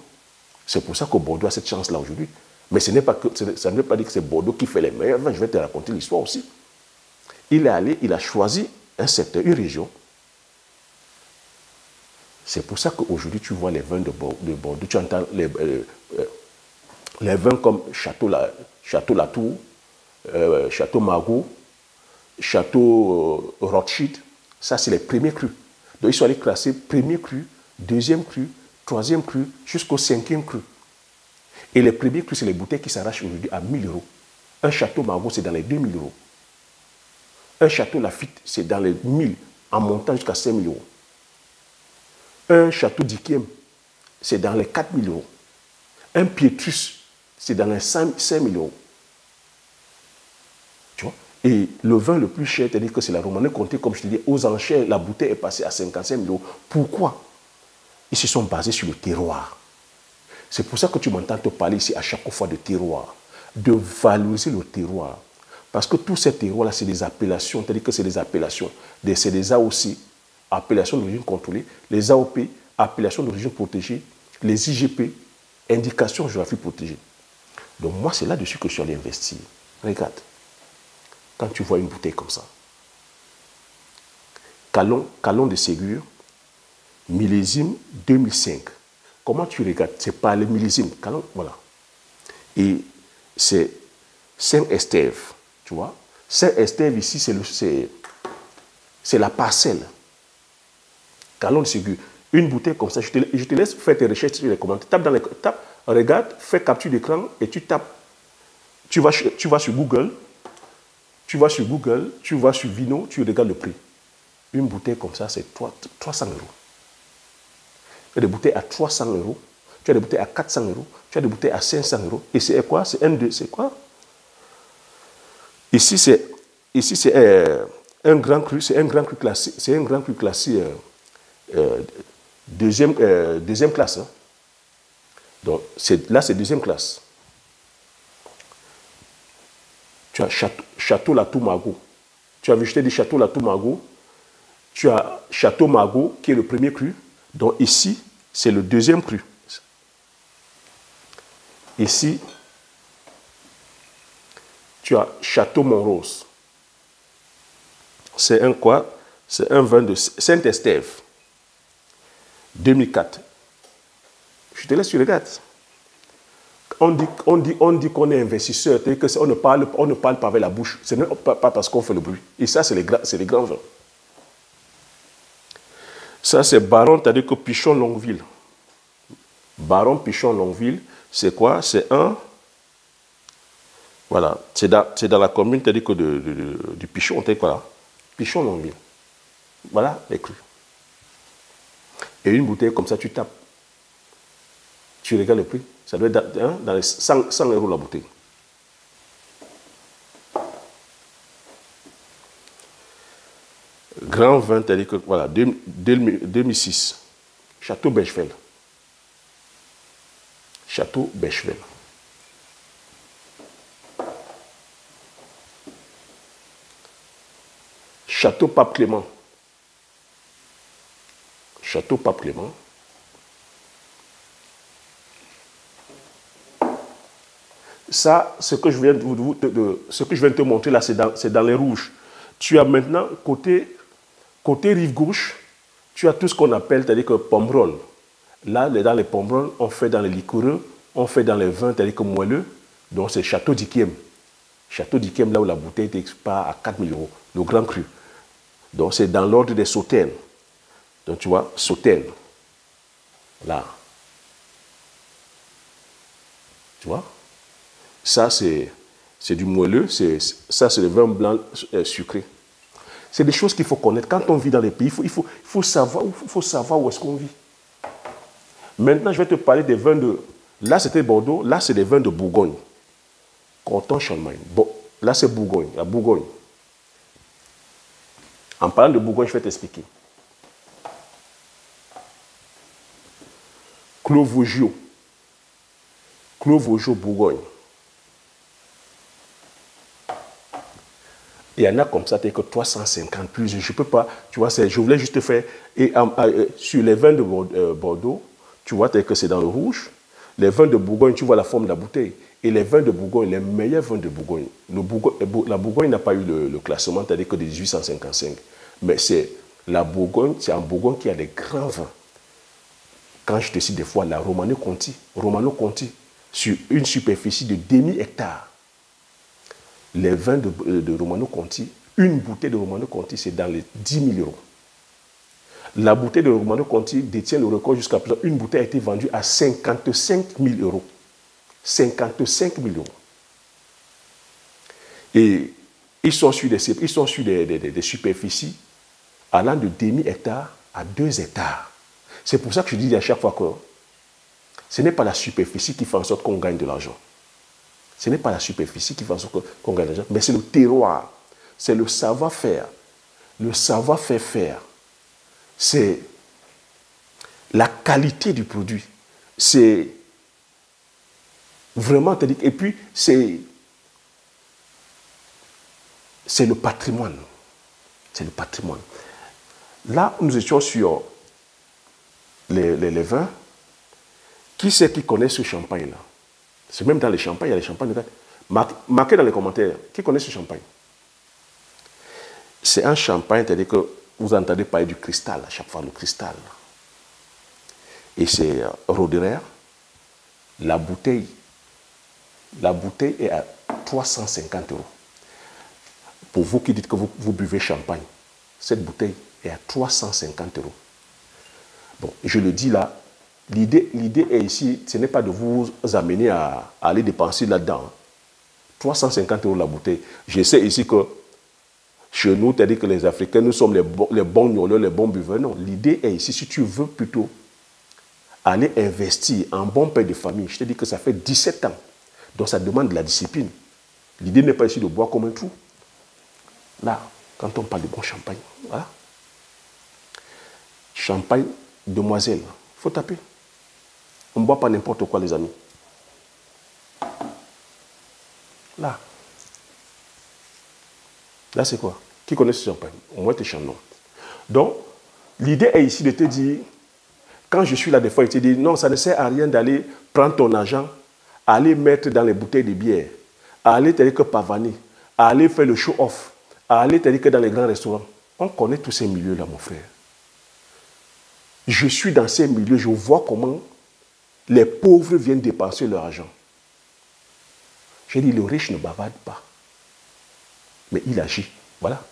C'est pour ça que Bordeaux a cette chance-là aujourd'hui. Mais ça ne veut pas dire que c'est Bordeaux qui fait les meilleurs vins. Je vais te raconter l'histoire aussi. Il est allé, il a choisi un secteur, une région. C'est pour ça qu'aujourd'hui, tu vois les vins de Bordeaux. Tu entends les vins comme Château Latour, Château Margaux, Château Rothschild. Ça, c'est les premiers crus. Donc, ils sont allés classer premier cru, deuxième cru, troisième cru, jusqu'au cinquième cru. Et les premiers crus, c'est les bouteilles qui s'arrachent aujourd'hui à 1 000 euros. Un Château Margaux, c'est dans les 2 000 euros. Un Château Lafite, c'est dans les 1 000, en montant jusqu'à 5 000 euros. Un Château d'Yquem, c'est dans les 4 000 euros. Un Pietrus, c'est dans les 5 000 euros. Tu vois? Et le vin le plus cher, c'est-à-dire que c'est la Romanée Conté, comme je te dis, aux enchères, la bouteille est passée à 55 000 euros. Pourquoi? Ils se sont basés sur le terroir. C'est pour ça que tu m'entends te parler ici à chaque fois de terroir, de valoriser le terroir. Parce que tous ces terroirs-là, c'est des appellations, c'est-à-dire que c'est des appellations. C'est des AOC, appellations d'origine contrôlée, les AOP, appellations d'origine protégée, les IGP, indications géographiques protégées. Donc moi, c'est là-dessus que je suis allé investir. Regarde, quand tu vois une bouteille comme ça, Calon de Ségur, millésime 2005. Comment tu regardes? C'est pas le millésime, Calon, voilà. Et c'est Saint-Estève, tu vois. Saint-Estève ici, c'est la parcelle. Calon de Ségur. Une bouteille comme ça, je te laisse faire tes recherches sur les commentaires. Regarde, fais capture d'écran et tu tapes. Tu vas sur Google, tu vas sur Vino, tu regardes le prix. Une bouteille comme ça, c'est 300 euros. Tu as des bouteilles à 300 euros, tu as des bouteilles à 400 euros, tu as des bouteilles à 500 euros. Et c'est quoi? C'est quoi? Ici, c'est un grand cru, c'est un grand cru classé, deuxième classe. Hein. Donc, là, c'est deuxième classe. Tu as Château Latour Margaux. Tu as vu, je t'ai dit Château Latour Margaux. Tu as Château Margaux, qui est le premier cru. Donc, ici, c'est le deuxième cru. Ici, tu as Château Montrose. C'est un quoi? C'est un vin de Saint-Estève. 2004. Je te laisse, tu regardes. On dit qu'on est investisseur, c'est-à-dire qu'on ne parle pas avec la bouche. Ce n'est pas parce qu'on fait le bruit. Et ça, c'est les grands vins. Ça, c'est Baron, c'est-à-dire que Pichon Longueville. Baron Pichon Longueville, c'est quoi? C'est un... Voilà, c'est dans la commune, c'est-à-dire que du Pichon, c'est quoi? Pichon Longueville. Voilà les crus. Et une bouteille comme ça, tu tapes. Tu regardes le prix. Ça doit être dans les 100 euros la bouteille. Grand vin, c'est-à-dire que, voilà, 2006. Château Bechfeld. Château Bechevel. Château Pape Clément. Château Pape Clément. Ça, ce que je viens de te montrer là, c'est dans les rouges. Tu as maintenant, côté rive gauche, tu as tout ce qu'on appelle, c'est-à-dire que pomerol. Là, dans les pomerol, on fait dans les liquoreux, on fait dans les vins, c'est-à-dire que moelleux. Donc, c'est Château d'Yquem. Château d'Yquem, là où la bouteille était pas à 4 000 €, le grand cru. Donc, c'est dans l'ordre des sautaines. Donc, tu vois, sautaines. Là. Tu vois? Ça, c'est du moelleux. Ça, c'est le vin blanc sucré. C'est des choses qu'il faut connaître. Quand on vit dans les pays, il faut savoir où est-ce qu'on vit. Maintenant, je vais te parler des vins de... Là, c'était Bordeaux. Là, c'est des vins de Bourgogne. Corton, Charlemagne. Bon, là, c'est Bourgogne. La Bourgogne. En parlant de Bourgogne, je vais t'expliquer. Clos Vosgio. Clos Vosgio, Bourgogne. Il y en a comme ça, peut-être que 350 plus. Je ne peux pas, tu vois, je voulais juste faire. Et sur les vins de Bordeaux, tu vois, peut-être que c'est dans le rouge. Les vins de Bourgogne, tu vois la forme de la bouteille. Et les vins de Bourgogne, les meilleurs vins de Bourgogne. La Bourgogne n'a pas eu le classement, c'est-à-dire que de 1855. Mais c'est en Bourgogne qu'il y a des grands vins. Quand je te cite des fois la Romano Conti, sur une superficie de demi-hectare. Les vins de Romano Conti, une bouteille de Romano Conti, c'est dans les 10 000 €. La bouteille de Romano Conti détient le record jusqu'à présent. Une bouteille a été vendue à 55 000 €. 55 000 €. Et ils sont sur des superficies allant de demi-hectare à 2 hectares. C'est pour ça que je dis à chaque fois que ce n'est pas la superficie qui fait en sorte qu'on gagne de l'argent. Ce n'est pas la superficie qui fait en sorte qu'on gagne de l'argent, mais c'est le terroir, c'est le savoir-faire. Le savoir-faire faire. C'est la qualité du produit. C'est vraiment, et puis c'est le patrimoine. C'est le patrimoine. Là, nous étions sur les vins. Qui c'est qui connaît ce champagne-là? C'est même dans les champagnes, il y a les champagnes. Marquez dans les commentaires, qui connaît ce champagne? C'est un champagne, c'est-à-dire que vous entendez parler du cristal à chaque fois, le cristal. Et c'est Roederer. La bouteille est à 350 €. Pour vous qui dites que vous buvez champagne, cette bouteille est à 350 €. Bon, je le dis là, l'idée est ici, ce n'est pas de vous amener à aller dépenser là-dedans. 350 € la bouteille. Je sais ici que chez nous, c'est-à-dire que les Africains, nous sommes les bons gnoleurs, les bons buveurs. Non, l'idée est ici, si tu veux plutôt aller investir en bon père de famille, je te dis que ça fait 17 ans. Donc ça demande de la discipline. L'idée n'est pas ici de boire comme un trou. Là, quand on parle de bon champagne, voilà. Champagne demoiselle, il faut taper. On ne boit pas n'importe quoi, les amis. Là. Là, c'est quoi? Qui connaît ce champagne? Au moins, tu es chanon. Donc, l'idée est ici de te dire, quand je suis là des fois, il te dit, non, ça ne sert à rien d'aller prendre ton argent, aller mettre dans les bouteilles de bière, aller tel que pavaner, aller faire le show-off, aller tel que dans les grands restaurants. On connaît tous ces milieux-là, mon frère. Je suis dans ces milieux, je vois comment les pauvres viennent dépenser leur argent. J'ai dit, le riche ne bavarde pas. Mais il agit. Voilà.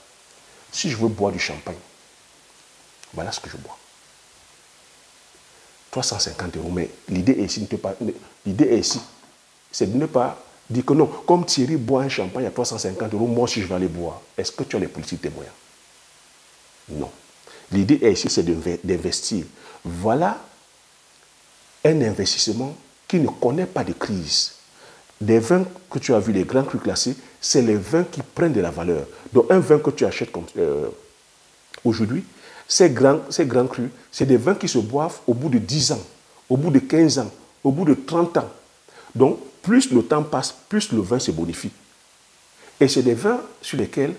Si je veux boire du champagne, voilà ce que je bois. 350 €. Mais l'idée est ici, c'est de ne pas dire que non, comme Thierry boit un champagne à 350 €, moi aussi je vais aller boire. Est-ce que tu as les politiques des moyens? Non. L'idée est ici, c'est d'investir. Voilà un investissement qui ne connaît pas de crise. Des vins que tu as vus, les grands crus classés, c'est les vins qui prennent de la valeur. Donc un vin que tu achètes aujourd'hui, ces grands crus, c'est des vins qui se boivent au bout de 10 ans, au bout de 15 ans, au bout de 30 ans. Donc, plus le temps passe, plus le vin se bonifie. Et c'est des vins sur lesquels,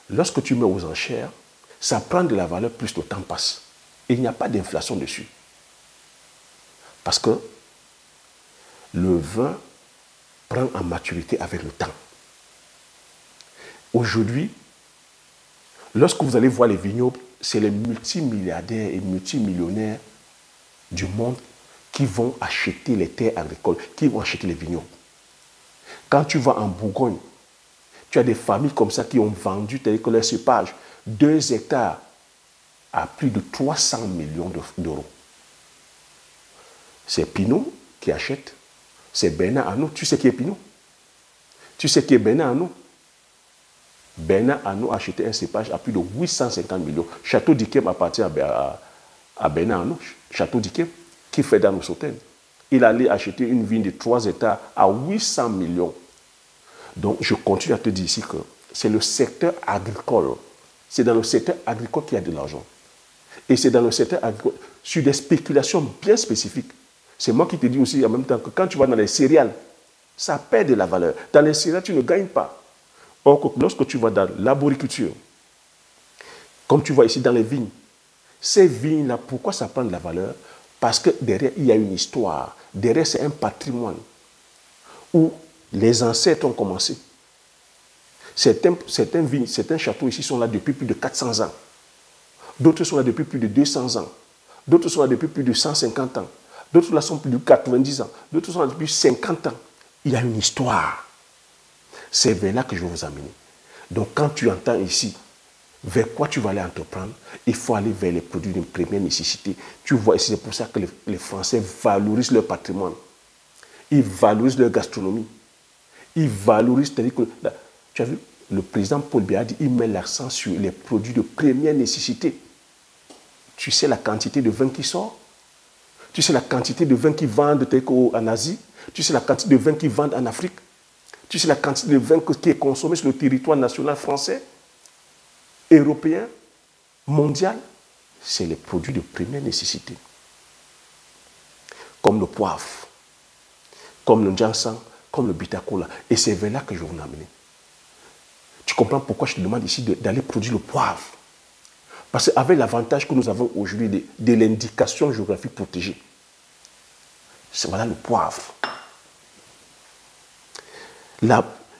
lorsque tu mets aux enchères, ça prend de la valeur plus le temps passe. Et il n'y a pas d'inflation dessus. Parce que le vin prend en maturité avec le temps. Aujourd'hui, lorsque vous allez voir les vignobles, c'est les multimilliardaires et multimillionnaires du monde qui vont acheter les terres agricoles, qui vont acheter les vignobles. Quand tu vas en Bourgogne, tu as des familles comme ça qui ont vendu tel que leur cépage, 2 hectares à plus de 300 millions d'euros. C'est Pinot qui achète, c'est Bernard Arnault. Tu sais qui est Pinot? Tu sais qui est Bernard Arnault? Bernard Arnault a acheté un cépage à plus de 850 millions. Château d'Yquem appartient à Bernard Arnault. Château d'Yquem, qui fait dans nos Sauternes. Il allait acheter une vigne de 3 hectares à 800 millions. Donc, je continue à te dire ici que c'est le secteur agricole. C'est dans le secteur agricole qu'il y a de l'argent. Et c'est dans le secteur agricole, sur des spéculations bien spécifiques. C'est moi qui te dis aussi en même temps que quand tu vas dans les céréales, ça perd de la valeur. Dans les céréales, tu ne gagnes pas. Or, lorsque tu vas dans l'arboriculture, comme tu vois ici dans les vignes, ces vignes-là, pourquoi ça prend de la valeur? Parce que derrière, il y a une histoire. Derrière, c'est un patrimoine où les ancêtres ont commencé. Certains vignes, certains châteaux ici sont là depuis plus de 400 ans. D'autres sont là depuis plus de 200 ans. D'autres sont là depuis plus de 150 ans. D'autres là sont plus de 90 ans. D'autres sont là depuis 50 ans. Il y a une histoire. C'est vers là que je vais vous amener. Donc quand tu entends ici, vers quoi tu vas aller entreprendre, il faut aller vers les produits de première nécessité. Tu vois ici, c'est pour ça que les Français valorisent leur patrimoine. Ils valorisent leur gastronomie. Ils valorisent, c'est-à-dire que, là, tu as vu, le président Paul Biya dit, il met l'accent sur les produits de première nécessité. Tu sais la quantité de vin qui sort? Tu sais la quantité de vin qu'ils vendent en Asie? Tu sais la quantité de vin qu'ils vendent en Afrique? Tu sais la quantité de vin qui est consommée sur le territoire national français, européen, mondial? C'est les produits de première nécessité. Comme le poivre, comme le Jansan, comme le Bitacola. Et c'est vers là que je vais vous amener. Tu comprends pourquoi je te demande ici d'aller produire le poivre? Parce qu'avec l'avantage que nous avons aujourd'hui de l'indication géographique protégée, c'est voilà le poivre.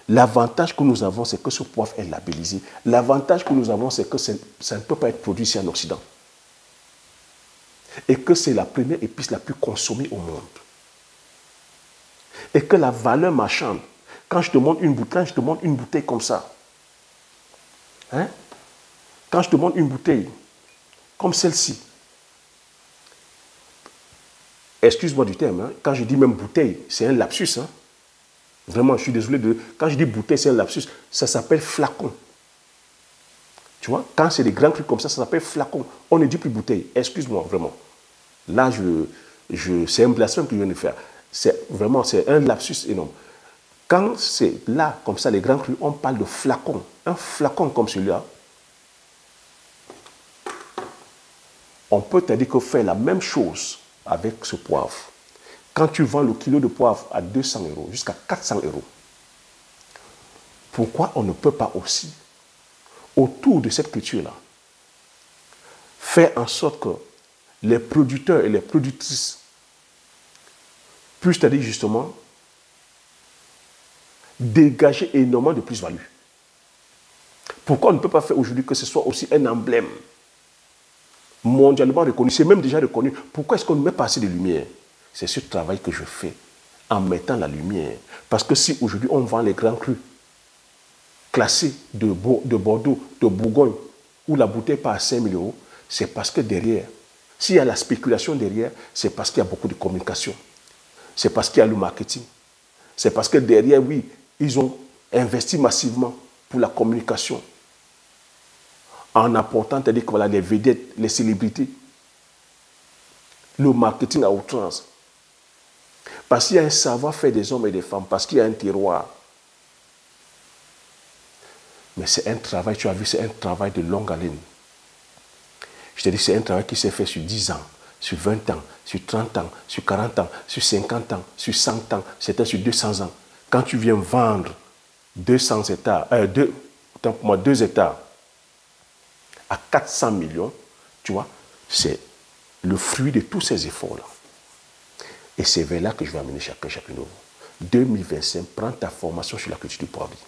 L'avantage que nous avons, c'est que ce poivre est labellisé. L'avantage que nous avons, c'est que ça ne peut pas être produit ici en Occident. Et que c'est la première épice la plus consommée au monde. Et que la valeur marchande, quand je te montre une bouteille comme ça, hein? Quand je te montre une bouteille comme celle-ci, excuse-moi du terme, hein, quand je dis même bouteille, c'est un lapsus. Hein. Vraiment, je suis désolé quand je dis bouteille, c'est un lapsus. Ça s'appelle flacon. Tu vois, quand c'est des grands trucs comme ça s'appelle flacon. On ne dit plus bouteille. Excuse-moi, vraiment. Là, c'est un blasphème que je viens de faire. C'est un lapsus énorme. Quand c'est là, comme ça, les grands crus, on parle de flacon. Un flacon comme celui-là, on peut te dire que faire la même chose avec ce poivre. Quand tu vends le kilo de poivre à 200 euros, jusqu'à 400 euros, pourquoi on ne peut pas aussi, autour de cette culture-là, faire en sorte que les producteurs et les productrices puissent, c'est-à-dire justement, dégager énormément de plus-value. Pourquoi on ne peut pas faire aujourd'hui que ce soit aussi un emblème mondialement reconnu, c'est même déjà reconnu. Pourquoi est-ce qu'on ne met pas assez de lumière? C'est ce travail que je fais en mettant la lumière. Parce que si aujourd'hui on vend les grands crus classés de Bordeaux, de Bourgogne, où la bouteille part à 5 000 euros, c'est parce que derrière, s'il y a la spéculation derrière, c'est parce qu'il y a beaucoup de communication. C'est parce qu'il y a le marketing. C'est parce que derrière, oui, ils ont investi massivement pour la communication. En apportant, c'est-à-dire que voilà, les vedettes, les célébrités, le marketing à outrance. Parce qu'il y a un savoir-faire des hommes et des femmes, parce qu'il y a un terroir. Mais c'est un travail, tu as vu, c'est un travail de longue haleine. Je te dis, c'est un travail qui s'est fait sur 10 ans, sur 20 ans, sur 30 ans, sur 40 ans, sur 50 ans, sur 100 ans, certains sur 200 ans. Quand tu viens vendre 200 hectares, 2 hectares à 400 millions, tu vois, c'est le fruit de tous ces efforts-là. Et c'est vers là que je vais amener chacun de vous. 2025, prends ta formation sur la culture du poivrier.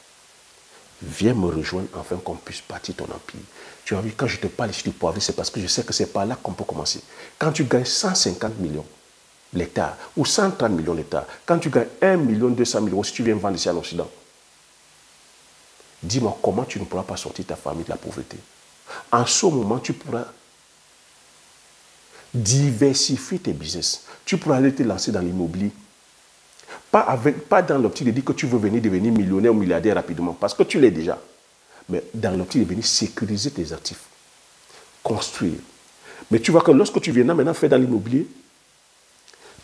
Viens me rejoindre afin qu'on puisse bâtir ton empire. Tu as vu, quand je te parle ici du poivrier, c'est parce que je sais que c'est par là qu'on peut commencer. Quand tu gagnes 150 millions l'hectare ou 130 millions l'hectare, quand tu gagnes 1 200 000 si tu viens vendre ici en Occident, dis-moi comment tu ne pourras pas sortir ta famille de la pauvreté. En ce moment, tu pourras diversifier tes business. Tu pourras aller te lancer dans l'immobilier. Pas dans l'optique de dire que tu veux venir devenir millionnaire ou milliardaire rapidement, parce que tu l'es déjà. Mais dans l'optique de venir sécuriser tes actifs. Construire. Mais tu vois que lorsque tu viendras maintenant faire dans l'immobilier,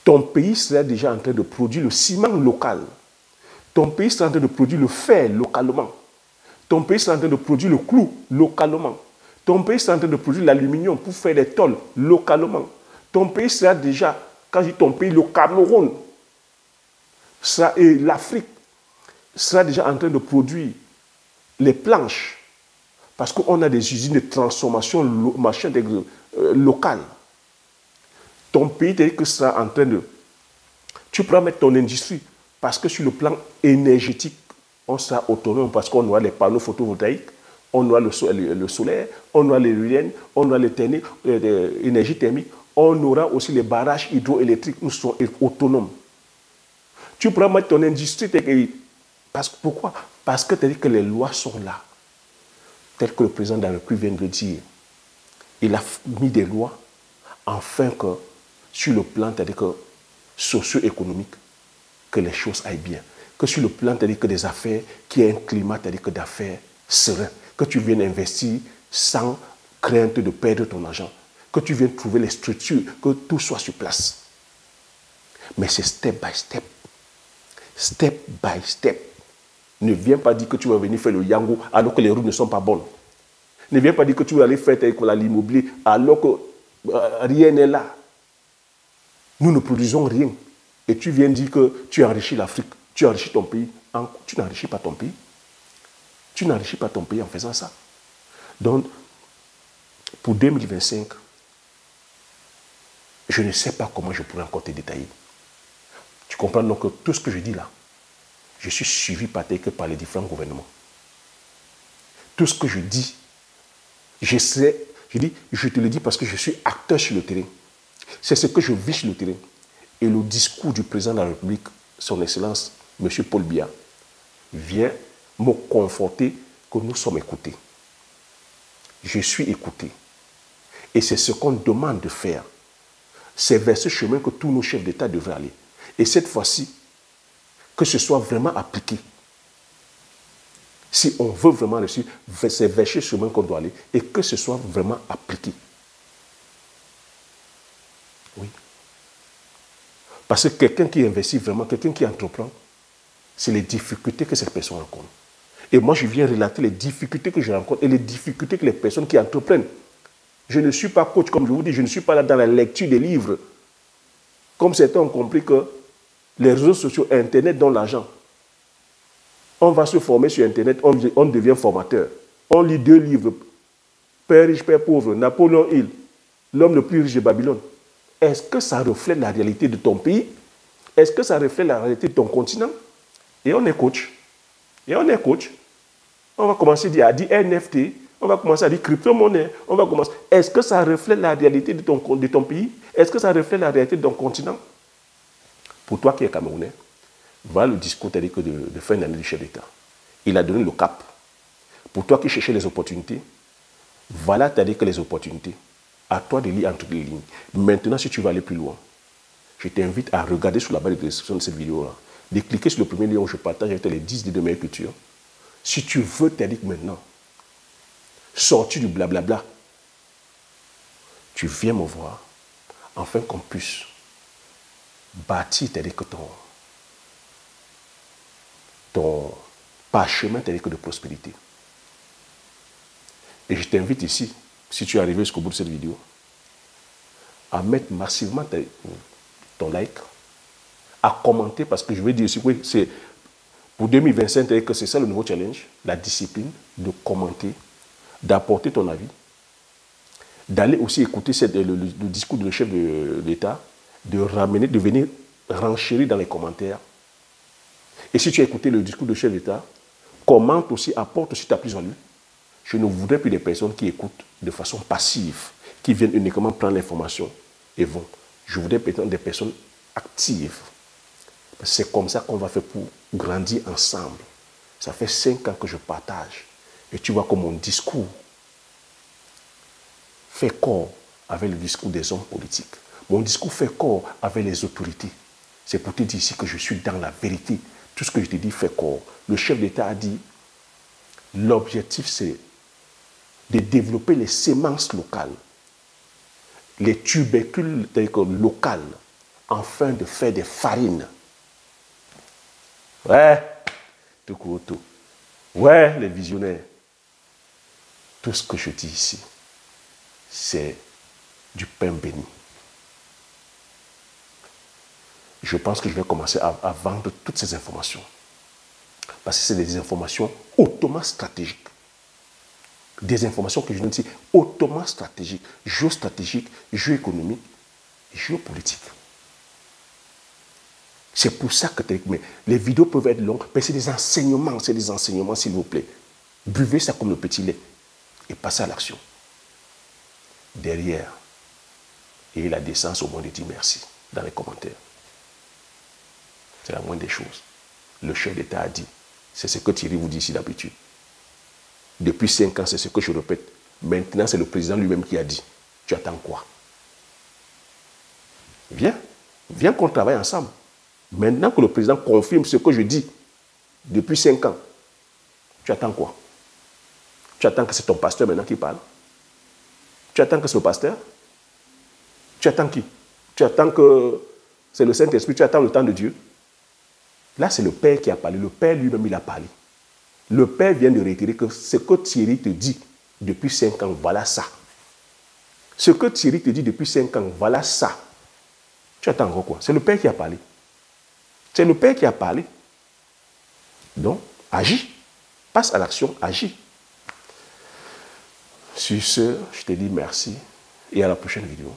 ton pays sera déjà en train de produire le ciment local. Ton pays sera en train de produire le fer localement. Ton pays sera en train de produire le clou localement. Ton pays sera en train de produire l'aluminium pour faire des tôles localement. Ton pays sera déjà, quand je dis ton pays, le Cameroun, et l'Afrique sera déjà en train de produire les planches. Parce qu'on a des usines de transformation locales. Ton pays, que sera en train de... Tu pourras mettre ton industrie. Parce que sur le plan énergétique, on sera autonome parce qu'on aura les panneaux photovoltaïques, on aura le solaire, on aura l'éolienne, on aura l'énergie thermique, on aura aussi les barrages hydroélectriques, nous serons autonomes. Tu pourras mettre ton industrie. Pourquoi? Parce que tu as dit que les lois sont là. Tel que le président de la République vient de le dire. Il a mis des lois afin que, sur le plan, c'est-à-dire que socio-économique, que les choses aillent bien. Que sur le plan, c'est-à-dire que des affaires, qu'il y ait un climat, c'est-à-dire que d'affaires serein. Que tu viennes investir sans crainte de perdre ton argent. Que tu viennes trouver les structures, que tout soit sur place. Mais c'est step by step. Step by step. Ne viens pas dire que tu vas venir faire le yango alors que les routes ne sont pas bonnes. Ne viens pas dire que tu vas aller faire l'immobilier alors que rien n'est là. Nous ne produisons rien. Et tu viens dire que tu enrichis l'Afrique, tu enrichis ton pays. Tu n'enrichis pas ton pays. Tu n'enrichis pas ton pays en faisant ça. Donc, pour 2025, je ne sais pas comment je pourrais encore te détailler. Tu comprends donc que tout ce que je dis là, je suis suivi par les différents gouvernements. Tout ce que je dis, je te le dis parce que je suis acteur sur le terrain. C'est ce que je vis sur le terrain. Et le discours du président de la République, son Excellence, M. Paul Biya, vient me conforter que nous sommes écoutés. Je suis écouté. Et c'est ce qu'on demande de faire. C'est vers ce chemin que tous nos chefs d'État devraient aller. Et cette fois-ci, que ce soit vraiment appliqué. Si on veut vraiment réussir, c'est vers ce chemin qu'on doit aller et que ce soit vraiment appliqué. Oui. Parce que quelqu'un qui investit vraiment, quelqu'un qui entreprend, c'est les difficultés que cette personne rencontre. Et moi, je viens relater les difficultés que je rencontre et les difficultés que les personnes qui entreprennent. Je ne suis pas coach, comme je vous dis, je ne suis pas là dans la lecture des livres. Comme certains ont compris que les réseaux sociaux, Internet donnent l'argent. On va se former sur Internet, on devient formateur. On lit 2 livres, Père riche, Père pauvre, Napoléon Hill, l'homme le plus riche de Babylone. Est-ce que ça reflète la réalité de ton pays? Est-ce que ça reflète la réalité de ton continent? Et on est coach. On va commencer à dire NFT, on va commencer à dire crypto-monnaie, on va commencer. Est-ce que ça reflète la réalité de ton pays? Est-ce que ça reflète la réalité de ton continent? Pour toi qui es Camerounais, voilà le discours de fin d'année du chef d'État. Il a donné le cap. Pour toi qui cherchais les opportunités, voilà que les opportunités. À toi de lire entre les lignes. Maintenant, si tu veux aller plus loin, je t'invite à regarder sur la barre de description de cette vidéo-là, de cliquer sur le premier lien où je partage avec les 10 idées de meilleure culture. Si tu veux t'aider maintenant, sortir du blablabla, tu viens me voir, afin qu'on puisse bâtir ton parchemin de prospérité. Et je t'invite ici, si tu es arrivé jusqu'au bout de cette vidéo, à mettre massivement ton like, à commenter, parce que je veux dire aussi, oui, c'est pour 2025, que c'est ça le nouveau challenge, la discipline de commenter, d'apporter ton avis, d'aller aussi écouter le discours du chef de l'État, de ramener, de venir renchérir dans les commentaires. Et si tu as écouté le discours du chef de l'État, commente aussi, apporte aussi ta plus-value. Je ne voudrais plus des personnes qui écoutent de façon passive, qui viennent uniquement prendre l'information et vont. Je voudrais des personnes actives. C'est comme ça qu'on va faire pour grandir ensemble. Ça fait 5 ans que je partage. Et tu vois que mon discours fait corps avec le discours des hommes politiques. Mon discours fait corps avec les autorités. C'est pour te dire ici que je suis dans la vérité. Tout ce que je te dis fait corps. Le chef d'État a dit, l'objectif c'est de développer les semences locales, les tubercules locales, afin de faire des farines. Ouais, tout court, tout. Ouais, les visionnaires. Tout ce que je dis ici, c'est du pain béni. Je pense que je vais commencer à vendre toutes ces informations. Parce que c'est des informations hautement stratégiques. Des informations que je donne ici, hautement stratégiques, géostratégiques, géoéconomiques, géopolitiques. C'est pour ça que les vidéos peuvent être longues, mais c'est des enseignements, s'il vous plaît. Buvez ça comme le petit lait et passez à l'action. Derrière, et la décence au moins de dire merci dans les commentaires. C'est la moindre des choses. Le chef d'État a dit, c'est ce que Thierry vous dit ici d'habitude. Depuis 5 ans, c'est ce que je répète. Maintenant, c'est le président lui-même qui a dit. Tu attends quoi? Viens qu'on travaille ensemble. Maintenant que le président confirme ce que je dis depuis 5 ans, tu attends quoi? Tu attends que c'est ton pasteur maintenant qui parle? Tu attends que c'est le pasteur? Tu attends qui? Tu attends que c'est le Saint-Esprit? Tu attends le temps de Dieu? Là, c'est le Père qui a parlé. Le Père lui-même, il a parlé. Le Père vient de réitérer que ce que Thierry te dit depuis 5 ans, voilà ça. Ce que Thierry te dit depuis 5 ans, voilà ça. Tu attends encore quoi? C'est le Père qui a parlé. C'est le Père qui a parlé. Donc, agis. Passe à l'action, agis. Sur ce, je te dis merci et à la prochaine vidéo.